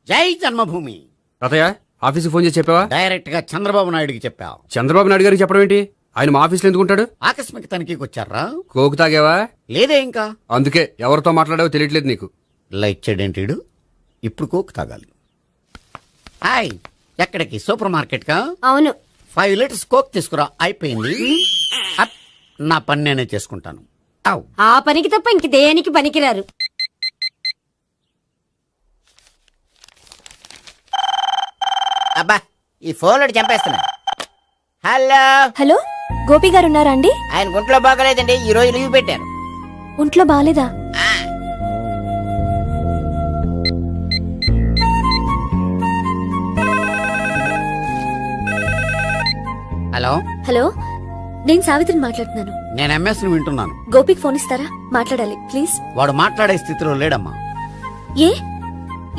జై జన్మభూమి. తాతయ్య, ఆఫీస్కి ఫోన్ చేసి చెప్పావా? డైరెక్ట్ గా చంద్రబాబు నాయుడుకి చెప్పావు. చంద్రబాబు నాయుడు గారికి చెప్పడం ఏంటి? ఆయన మా ఆఫీస్లో ఎందుకుంటాడు? ఆకస్మిక తనిఖీకి వచ్చారా? కోకు తాగావా? లేదే ఇంకా. అందుకే ఎవరితో మాట్లాడావో తెలియట్లేదు నీకు. లైట్ చేయడేంటిడు? ఇప్పుడు కోక్ తాగాలి. హాయ్, ఎక్కడికి? సూపర్ మార్కెట్ కా? అవును. 5 లీటర్స్ కోక్ తీసుకురా. అయిపోయింది. అప్, నా పని నేనే చేసుకుంటాను. ఔ. ఆ పనికి తప్ప ఇంక దేనికి పనికిరారు. అబ్బా, ఈ ఫోన్ లో చంపేస్తున్నా. హలో హలో, గోపి గారు ఉన్నారా అండి? ఆయన గుంట్లో బాగలేదండి, ఈ రోజు లీవ్ పెట్టారు. ఒంట్లో బాగాలేదా? హలో, హలో, నేను సావిత్రిని మాట్లాడుతున్నాను. నేను ఎంఎస్ ని వింటున్నాను. గోపికి ఫోన్ ఇస్తారా? మాట్లాడాలి ప్లీజ్. వాడు మాట్లాడే స్థితిలో లేడమ్మా. ఏ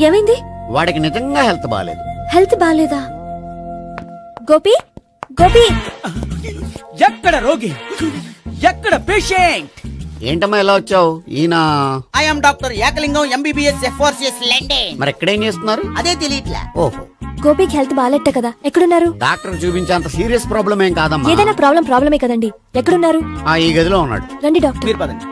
ఏమైంది? వాడికి నిజంగా హెల్త్ బాగాలేదు. హెల్త్ బాలేదా? గోపి, గోపి, ఎక్కడ రోగి, ఎక్కడ పేషెంట్? ఏంటమ్మా ఎలా వచ్చావు? ఈయన I'm doctor Ekalingam MBBS FRCS London. మరి ఎక్కడేం చేస్తున్నారు? అదే తెలియట్లే. ఓహో, గోపికి హెల్త్ బాలేట కదా, ఎక్కడున్నారు? డాక్టర్ చూపించేంత సీరియస్ ప్రాబ్లం ఏం కాదమ్మా. ఏదైనా ప్రాబ్లమే కదండి. ఎక్కడున్నారు? ఈ గదిలో ఉన్నాడు. రండి డాక్టర్. మీరు పదండి.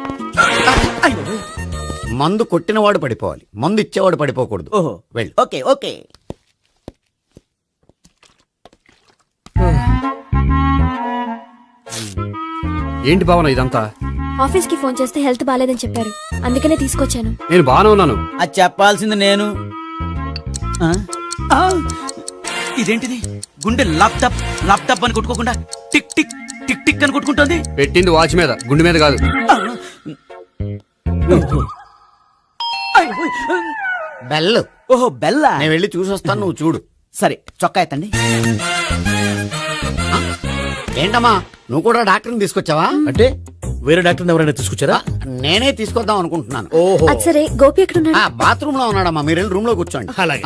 మందు కొట్టినవాడు పడిపోవాలి, మందు ఇచ్చేవాడు పడిపోకూడదు. ఓహో, వెళ్ళు. Okay okay. ఏంటి భావన ఇదంతా? ఆఫీస్ కి ఫోన్ చేస్తే హెల్త్ బాలేదని చెప్పారు, అందుకనే తీసుకొచ్చాను. నేను బాగానే ఉన్నాను. అది చెప్పాల్సింది నేను. ఆ? ఆ! ఇదేంటిది? గుండె లాప్టాప్ లాప్టాప్ అని కొట్టుకోకుండా టిక్ టిక్ టిక్ టిక్ అని కొట్టుకుంటోంది. పెట్టింది వాచ్ మీద, గుండె మీద కాదు. బెల్. ఓహో, బెల్లా. నేను వెళ్ళి చూసొస్తాను, నువ్వు చూడు. సరే, చొక్కా ఎత్తండి. ఏంటమ్మా, నువ్వు కూడా డాక్టర్ని తీసుకొచ్చావా? అంటే వేరే డాక్టర్ ఎవరైనా తీసుకొచ్చారా? నేనే తీసుకొద్దాం అనుకుంటున్నాను. ఓహో, అది సరే, గోపి ఎక్కడున్నాడు? బాత్రూమ్ లో ఉన్నాడమ్మా, మీరు వెళ్ళి రూమ్ లో కూర్చోండి. అలాగే.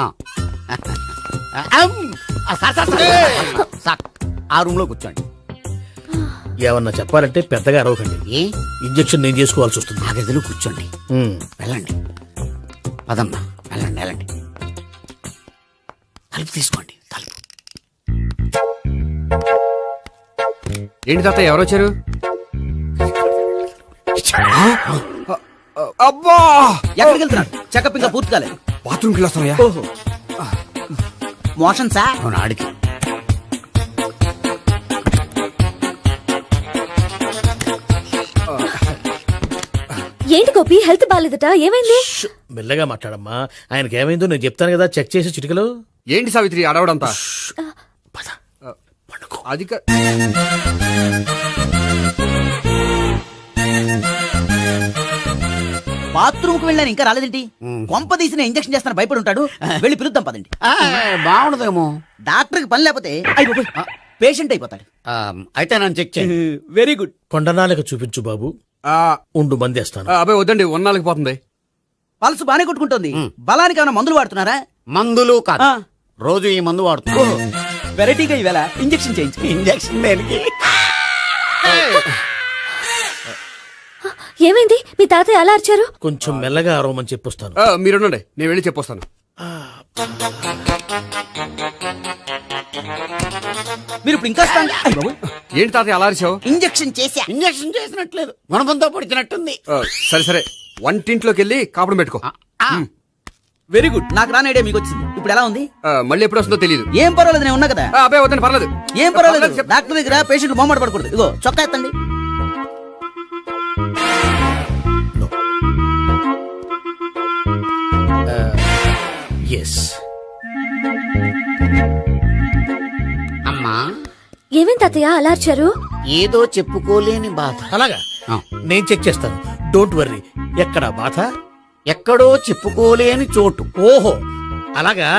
సార్, ఆ రూమ్ లో కూర్చోండి. ఏమన్నా చెప్పాలంటే పెద్దగా అరవకండి. ఏ ఇంజెక్షన్ నేను చేసుకోవాల్సి వస్తుంది. ఆ గదిలో కూర్చోండి. వెళ్ళండి, పదమ్మా, వెళ్ళండి వెళ్ళండి. తలుపు తీసుకోండి, తలుపు. ఏంటి తాత ఎవరు వచ్చారు? అబ్బా, ఎక్కడికి వెళ్తున్నాడు? చెకప్ ఇంకా పూర్తి కాలేదు. బాత్రూమ్కి వెళ్ళొస్తానయ్యా. ఓహో, మోషన్ సార్. అవును, ఆడికి. ఏంటి గోపి, హెల్త్ బాలేదట, ఏమైంది? మెల్లగా మాట్లాడమ్మా. ఆయనకి ఏమైందో నేను చెప్తాను కదా, చెక్ చేసి చిటికలు. ఏంటి సావిత్రి అడవడంతా? పద. అది బాత్రూమ్ కు వెళ్ళాను, ఇంకా రాలేదేంటి? కొంప తీసిన ఇంజక్షన్ చేస్తాను భయపడి ఉంటాడు. వెళ్ళి పిలుద్దాం పదండి. బాగుండదేమో. డాక్టర్ కి పని లేకపోతే పేషెంట్ అయిపోతాడు. అయితే నన్ను చెక్ చేయండి. Very good. కొండనాలకు చూపించు బాబు. ఉండు మందేస్తాను. అబ్బాయి వద్దండి, ఉన్నాళ్ళకి పోతుంది. పల్సు బానే కొట్టుకుంటుంది. బలానికి ఏమైనా మందులు వాడుతున్నారా? మందులు కాదు, రోజు ఈ మందు వాడుతున్నా. వెరైటీగా ఈవేళ ఇంజక్షన్ చేయించు. ఇంజక్షన్ దేనికి? ఏమైంది? మీ తాతయ్య అలా అరిచారు? కొంచెం మెల్లగా అరవమని చెప్పొస్తాను. మీరుండండి, నేను వెళ్ళి చెప్పొస్తాను. మీరు ఇప్పుడు ఇంకా ఏంటి తాతయ్య అలా అరిచావు? ఇంజక్షన్ చేశా. ఇంజక్షన్ చేసినట్లేదు, గుణపంతో పొడిచినట్టుంది. సరే సరే, వంటింట్లోకి వెళ్ళి కాపురం పెట్టుకో. Very good. నాకు రాని ఐడియా మీకు వచ్చింది. ఇప్పుడు ఎలా ఉంది? మళ్ళీ ఎప్పుడు వస్తుందో తెలియదు. ఏం పర్వాలేదు, నేను ఉన్నా కదా. అబ్బాయి వద్దండి, పర్లేదు. ఏం పర్వాలేదు. డాక్టర్ దగ్గర పేషెంట్ మొహమాట పడకూడదు. ఇగో చొక్కా ఎత్తండి. ఎస్. అమ్మా, ఏమైంది తాతయ్య అలా అరిచారు? ఏదో చెప్పుకోలేని బాధ. అలాగా, నేను చెక్ చేస్తాను. Don't worry. ఎక్కడ బాధ? ఎక్కడో చెప్పుకోలేని చోటు. ఓహో, అలాగా.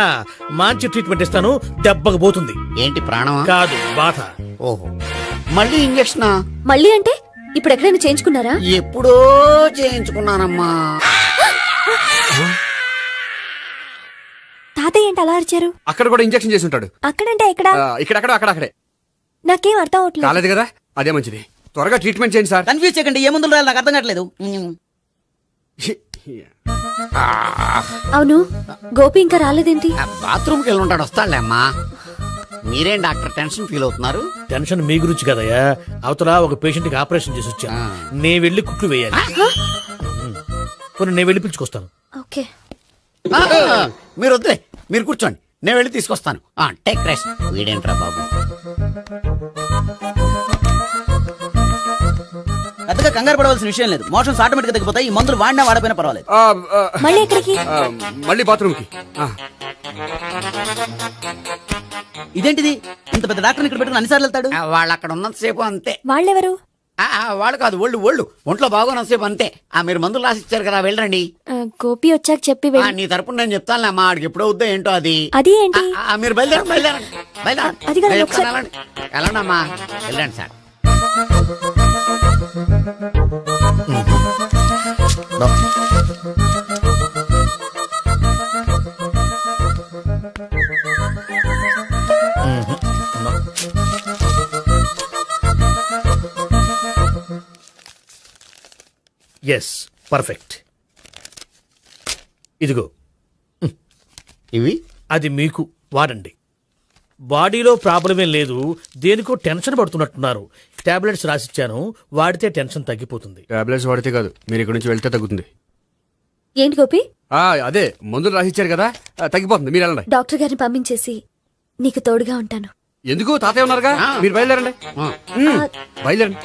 మంచి ట్రీట్మెంట్ ఇస్తాను, దెబ్బకు పోతుంది. ఏంటి, ప్రాణమా? కాదు, బాధ. ఓహో, మళ్ళీ ఇంజక్షనా? మళ్ళీ అంటే ఇప్పుడు ఎక్కడైనా చేయించుకున్నారా? ఎప్పుడో చేయించుకున్నానమ్మా. తాతయ్య ఏంటి అలా అరిచారు? అక్కడ కూడా ఇంజక్షన్ చేసి ఉంటాడు. అక్కడంటే ఎక్కడ? ఇక్కడక్కడ అక్కడే. నాకేం అర్థం అవట్లేదు. కాలేదు కదా, అదే మంచిది. త్వరగా ట్రీట్మెంట్ చేయండి సార్. కన్ఫ్యూజ్ చేయకండి. ఏ మందులు రాయాలి నాకు అర్థం కావట్లేదు. అవును, గోపి ఇంకా రాలేదేంటి? బాత్రూమ్కి వెళ్ళి ఉంటాడు, వస్తాడులే అమ్మా. మీరేం డాక్టర్ టెన్షన్ ఫీల్ అవుతున్నారు? టెన్షన్ మీ గురించి కదయ్యా. అవతల ఒక పేషెంట్ కి ఆపరేషన్ చేసి వచ్చా. నే వెళ్ళి కుట్లు వేయాలి. కొన్ని నేను వెళ్ళి పిలుచుకొస్తాను. ఓకే. మీరు వద్దులే, మీరు కూర్చోండి, నేను వెళ్ళి తీసుకొస్తాను. Take rest. వీడేంట్రా బాబు, పెద్దగా కంగారు పడవలసిన విషయం లేదు. మోషన్స్ ఆటోమేటిక్ గా తగ్గిపోతాయి. ఈ మందులు వాడినా వాడపోయినా పర్వాలేదు. మళ్ళీ ఎక్కడికి? మళ్ళీ బాత్రూమ్కి. ఇదేంటిది, ఇంత పెద్ద డాక్టర్ ఇక్కడ పెట్టుకుని అన్నిసార్లు వెళ్తాడు? వాళ్ళు అక్కడ ఉన్నంతసేపు అంతే. వాళ్ళెవరు? వాళ్ళు కాదు ఒళ్ళు ఒంట్లో బాగోనసేపు అంతే. మీరు మందులు రాసి ఇచ్చారు కదా, వెళ్ళండి. గోపి వచ్చాక చెప్పి నీ తరపున నేను చెప్తానులే అమ్మా, ఆడికి ఎప్పుడు అవుద్దో ఏంటో అది. అది ఏంటి? మీరు బయలుదేరండి. అది కాదు, నేను ఒకసారి- చెప్తాను, వెళ్ళండి అమ్మా, వెళ్ళండి సార్. Yes, perfect. ఇదిగో ఇవి అది మీకు వాడండి. బాడీలో ప్రాబ్లం ఏం లేదు, దేనికో టెన్షన్ పడుతున్నట్టున్నారు. టాబ్లెట్స్ రాసిచ్చాను, వాడితే టెన్షన్ తగ్గిపోతుంది. టాబ్లెట్స్ వాడితే కాదు, మీరు ఇక్కడ నుంచి వెళ్తే తగ్గుతుంది. ఏంటి గోపి? అదే మందులు రాసిచ్చారు కదా, తగ్గిపోతుంది. మీరు వెళ్ళండి. డాక్టర్ గారిని పంపించేసి నీకు తోడుగా ఉంటాను. ఎందుకు? తాతయ్య ఉన్నారుగా, మీరు బయలుదేరండి. బయలుదేరండి.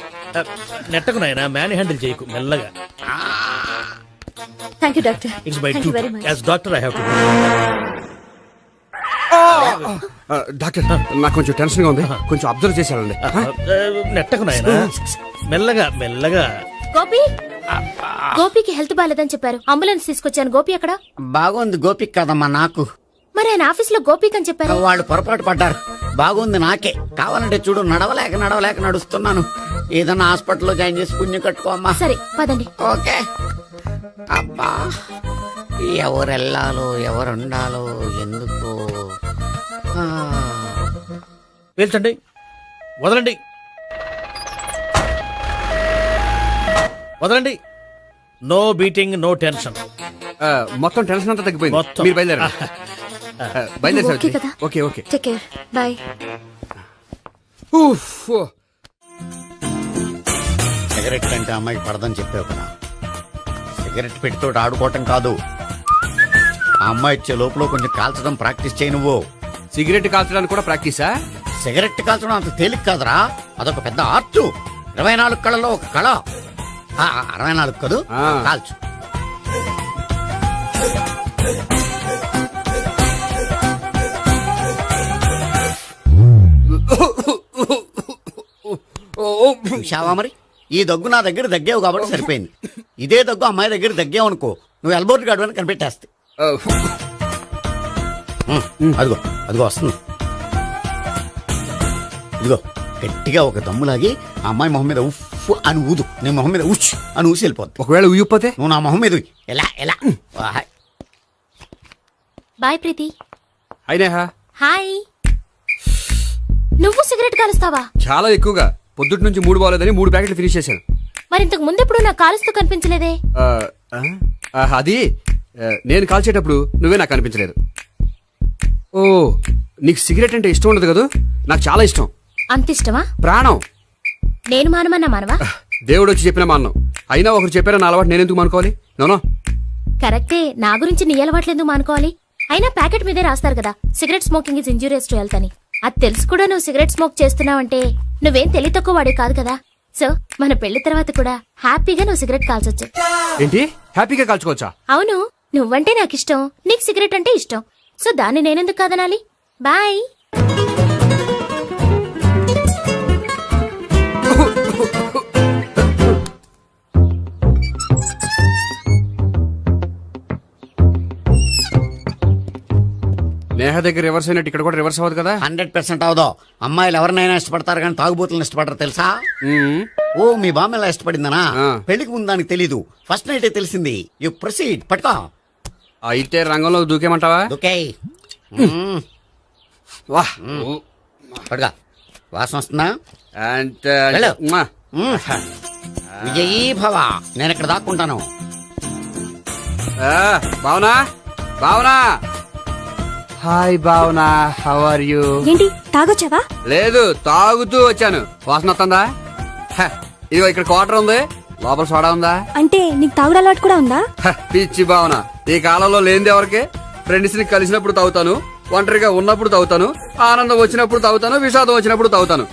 నెట్టకు నాయనా, మ్యాన్ హ్యాండిల్ చేయకు, మెల్లగా. Thank you doctor. It's my thank you very duty much. As doctor I have to. Doctor, నాకు కొంచెం టెన్షన్ గా ఉంది, కొంచెం అబ్జర్వ్ చేశానండి. నెట్టకు నాయనా, మెల్లగా. గోపి, గోపికి హెల్త్ బాలేదని చెప్పారు, అంబులెన్స్ తీసుకొచ్చాను. గోపి అక్కడ బాగుంది గోపిక్ కదమ్మా నాకు. మరి ఆయన ఆఫీస్ లో గోపిక్ అని చెప్పారు. వాళ్ళు పొరపాటు పడ్డారు. బాగుంది నాకే. కావాలంటే చూడు, నడవలేక నడుస్తున్నాను. ఏదన్నా హాస్పిటల్లో జాయిన్ చేసి పుణ్యం కట్టుకో అమ్మా. సరే పదండి. ఓకే. అబ్బా, ఎవరు వెళ్ళాలో ఎవరు ఉండాలో ఎందుకు. పేల్చండి, వదలండి. No beating, no tension. మొత్తం టెన్షన్ అంతా తగ్గిపోయింది. మొత్తం. మీరు బయలుదేరండి. బయలుదేరి ఓకే కదా? Okay okay. Take care, bye. Cigarette కంటే అమ్మాయికి పడదని చెప్పావు కదా. సిగరెట్ పెట్టితో ఆడుకోవటం కాదు, ఆ అమ్మాయి ఇచ్చే లోపల కొంచెం కాల్చడం ప్రాక్టీస్ చేయి నువ్వు. సిగరెట్ కాల్చడానికి కూడా ప్రాక్టీసా? సిగరెట్ కాల్చడం అంత తేలిక కాదురా, అదొక పెద్ద ఆర్ట్. 24 కళలో ఒక కళ. 64 కదూ, కాల్చు. చూశావా మరి, ఈ దగ్గు నా దగ్గర దగ్గేవు కాబట్టి సరిపోయింది. ఇదే దగ్గు అమ్మాయి దగ్గర దగ్గేవు అనుకో, నువ్వు ఎల్బోర్డ్ గార్డు అని కనిపెట్టేస్తే. అదిగో వస్తుంది. ఇదిగో గట్టిగా ఒక దమ్ములాగి ఆ అమ్మాయి మొహం మీద ఉఫ్ అని ఊదు, నీ మొహం మీద ఉచ్ అని ఊసి వెళ్ళిపోద్ది. ఒకవేళ ఊయకపోతే నువ్వు నా మొహం మీద ఉయ్. ఎలా బాయ్ ప్రీతి. అయినా హాయ్. నువ్వు సిగరెట్ కాలుస్తావా? చాలా ఎక్కువగా. పొద్దుటి నుంచి 3 బాలేదని 3 ప్యాకెట్లు ఫినిష్ చేశాను. మరి ఇంతకు ముందెప్పుడు నాకు కాలుస్తూ కనిపించలేదే? అది నేను కాల్చేటప్పుడు నువ్వే నాకు కనిపించలేదు. ఓ, నీకు సిగరెట్ అంటే ఇష్టం ఉండదు కదా? నాకు చాలా ఇష్టం. అంత ఇష్టమా? ప్రాణం. నేను మానమన్నా మానవా? దేవుడు వచ్చి చెప్పిన మానం. అయినా ఒకరు చెప్పారా నా అలవాటు నేనెందుకు మానుకోవాలి? నోనో. కరెక్టే, నా గురించి నీ అలవాట్లు ఎందుకు మానుకోవాలి? అయినా ప్యాకెట్ మీదే రాస్తారు కదా, cigarette smoking is injurious to health అని. అది తెలుసు కూడా నువ్వు సిగరెట్ స్మోక్ చేస్తున్నావంటే నువ్వేం తెలివి తక్కువ వాడే కాదు కదా. సో మన పెళ్లి తర్వాత కూడా హ్యాపీగా నువ్వు సిగరెట్ కాల్చొచ్చు. ఏంటి? హ్యాపీగా కాల్చుకోవచ్చా? అవును, నువ్వంటే నాకు ఇష్టం, నీకు సిగరెట్ అంటే ఇష్టం. సో దాన్ని నేనెందుకు కాదనాలి? బాయ్. నేహ దగ్గర రివర్స్ అయినట్టు ఇక్కడ కూడా రివర్స్ అవ్వదు కదా? 100% అవదో. అమ్మాయిలు ఎవరినైనా ఇష్టపడతారు కానీ తాగుబోతులను ఇష్టపడరు తెలుసా? ఓ, మీ బామ్మ ఎలా ఇష్టపడిందనా? పెళ్లికి ముందు దానికి తెలీదు, ఫస్ట్ నైటే తెలిసింది. You proceed. పట్టుకో. అయితే రంగంలో దూకేమంటావా? ఓకే. వాహ్, పట్టుకో. వాసన వస్తుందా? వెళ్ళు. విజయీ భవ. నేను ఇక్కడ దాక్కుంటాను. Bhavana, Bhavana. Hi Bhavana, how are you? ఏంటి తాగొచ్చావా? లేదు, తాగుతూ వచ్చాను. వాసన వస్తుందా? ఇదిగో ఇక్కడ క్వార్టర్ ఉంది, లోపల సోడా ఉందా? అంటే నీకు తాగుడు అలవాటు కూడా ఉందా? పిచ్చి భావన, ఈ కాలంలో లేనిది ఎవరికి? ఫ్రెండ్స్ ని కలిసినప్పుడు తాగుతాను, ఒంటరిగా ఉన్నప్పుడు తాగుతాను, ఆనందం వచ్చినప్పుడు తాగుతాను, విషాదం వచ్చినప్పుడు తాగుతాను.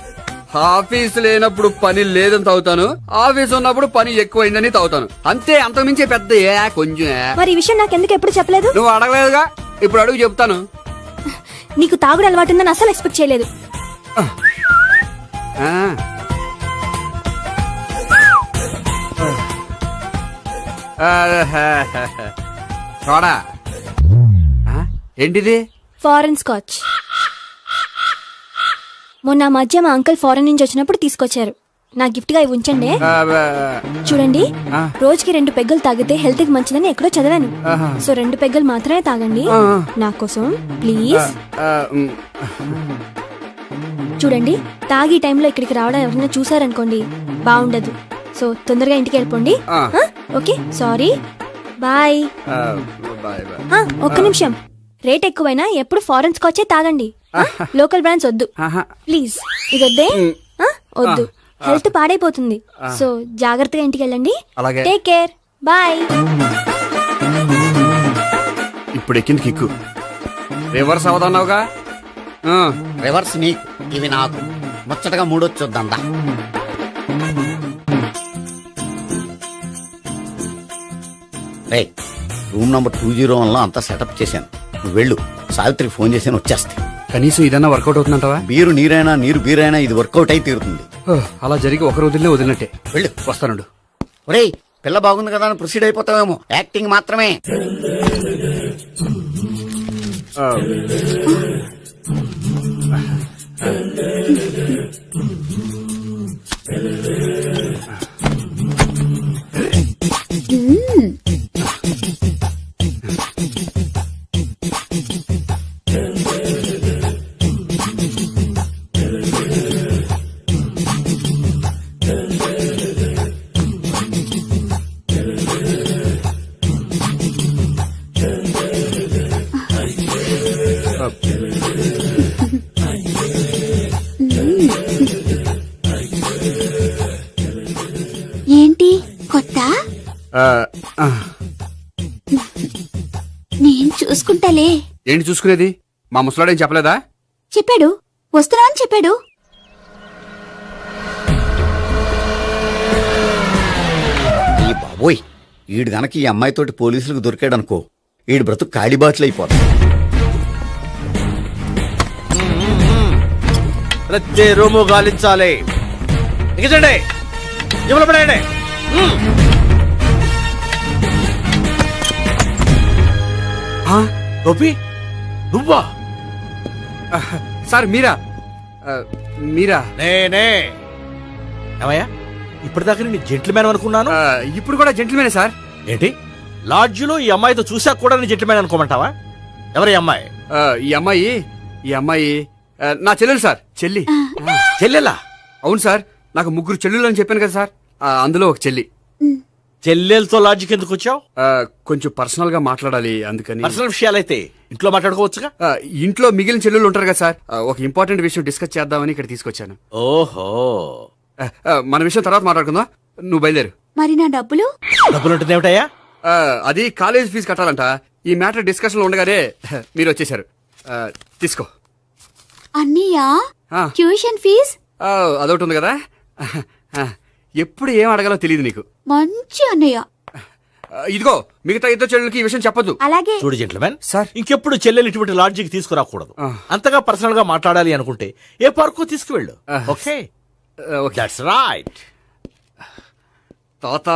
ఆఫీస్ లేనప్పుడు పని లేదని తాగుతాను, ఆఫీస్ ఉన్నప్పుడు పని ఎక్కువైందని తాగుతాను. అంతే, అంతకుమించే పెద్ద కొంచెం. మరి ఈ విషయం నాకు ఎందుకు ఎప్పుడు చెప్పలేదు? నువ్వు అడగలేదుగా, ఇప్పుడు అడుగు చెప్తాను. నీకు తాగుడు అలవాటు ఉందని అసలు ఎక్స్పెక్ట్ చేయలేదు. చూడా ఏంటిది? Foreign scotch. మొన్న మధ్య మా అంకుల్ ఫారెన్ నుంచి వచ్చినప్పుడు తీసుకొచ్చారు. నా గిఫ్ట్ గా ఇవి ఉంచండి. చూడండి, రోజుకి 2 పెగ్గులు తాగితే హెల్త్ కి మంచిదని ఎక్కడో చదివాను. సో 2 పెగ్గులు మాత్రమే తాగండి నా కోసం ప్లీజ్. చూడండి, తాగి టైంలో ఇక్కడికి రావడం ఎవరైనా చూసారనుకోండి బాగుండదు. సో తొందరగా ఇంటికి వెళ్ళిపోండి. Okay, sorry, bye. ఒక్క నిమిషం, రేట్ ఎక్కువైనా ఎప్పుడు ఫారెన్ స్కాచే తాగండి. లోకల్ బ్రాండ్స్ వద్దు ప్లీజ్. ఇది వద్దే, వద్దు, హెల్త్ పాడైపోతుంది. సో జాగ్రత్తగా ఇంటికి వెళ్ళండి. Take care, bye. ఇప్పుడు ఎక్కింది కిక్కు. రివర్స్ అవదన్నావుగా. రివర్స్ నీకు, ఇవి నాకు. ముచ్చటగా మూడొచ్చొద్దందా. రూమ్ నంబర్ 201 లో అంతా సెటప్ చేశాను. నువ్వు వెళ్ళు, సావిత్రికి ఫోన్ చేశాను, వచ్చేస్తే. కనీసం ఇదన్నా వర్కౌట్ అవుతుందంటావా? బీరు నీరైనా నీరు బీరైనా ఇది వర్కౌట్ అయి తీరుతుంది. అలా జరిగి ఒక రోజులే వదిలినట్టే. వెళ్ళు, వస్తానుండు. ఒరేయ్, పిల్ల బాగుంది కదా అని ప్రొసీడ్ అయిపోతావేమో. యాక్టింగ్ మాత్రమే. ఏంటి కొత్త? నేను చూసుకుంటాలే. ఏంటి చూసుకునేది? మా ముసలాడేం చెప్పలేదా? చెప్పాడు, వస్తున్నా అని చెప్పాడు. ఈ బాబోయ్, ఈడు గనక ఈ అమ్మాయితోటి పోలీసులకు దొరికాడనుకో, ఈడు బ్రతుకు కాళీబాట్లు అయిపోతాడు. ప్రతి రూము గాలించాలి. ఎగచండి, జబ్బులు పడండి. గోపి, నువ్వా? సార్ మీరా? మీరా? నేనే. ఏమయ్యా, ఇప్పటిదాకా నేను జెంట్లమ్యాన్ అనుకున్నాను. ఇప్పుడు కూడా జెంట్లమేనే సార్. ఏంటి, లాడ్జిలో ఈ అమ్మాయితో చూసాక కూడా నేను జెంట్లమ్యాన్ అనుకోమంటావా? ఎవరి అమ్మాయి? ఈ అమ్మాయి నా చెల్లెలు సార్. చెల్లెలా? అవును సార్, నాకు 3 చెల్లెలు అని చెప్పాను కదా సార్, అందులో ఒక చెల్లి. చెల్లెలతో లాడ్జికి ఎందుకు వచ్చావు? కొంచెం పర్సనల్ గా మాట్లాడాలి, అందుకని. పర్సనల్ విషయాలైతే ఇంట్లో మాట్లాడుకోవచ్చుగా. ఇంట్లో మిగిలిన చెల్లెలు ఉంటారు కదా సార్, ఒక ఇంపార్టెంట్ విషయం డిస్కస్ చేద్దామని ఇక్కడ తీసుకొచ్చాను. ఓహో, మన విషయం తర్వాత మాట్లాడుకుందాం. నువ్వు బయలుదేరు. మరి నా డబ్బులు? డబ్బులు ఉంటుంది ఏమిటయ్యా? అది కాలేజ్ ఫీజు కట్టాలంట. ఈ మ్యాటర్ డిస్కషన్ లో ఉండగానే మీరు వచ్చేసారు. తీసుకో. అన్నయ్యా, ట్యూషన్ ఫీజ్? అదొకటి ఉంది కదా. ఎప్పుడు ఏం అడగాలో తెలియదు నీకు. మంచి అన్నయ్య. ఇదిగో, మిగతా 2 చెల్లెలకి ఈ విషయం చెప్పొద్దు. అలాగే. చూడు జెంట్లమెన్ సార్, ఇంకెప్పుడు చెల్లెలు ఇటువంటి లాడ్జికి తీసుకురాకూడదు. అంతగా పర్సనల్ గా మాట్లాడాలి అనుకుంటే ఏ పార్కు తీసుకువెళ్ళు. Okay, that's right. తాత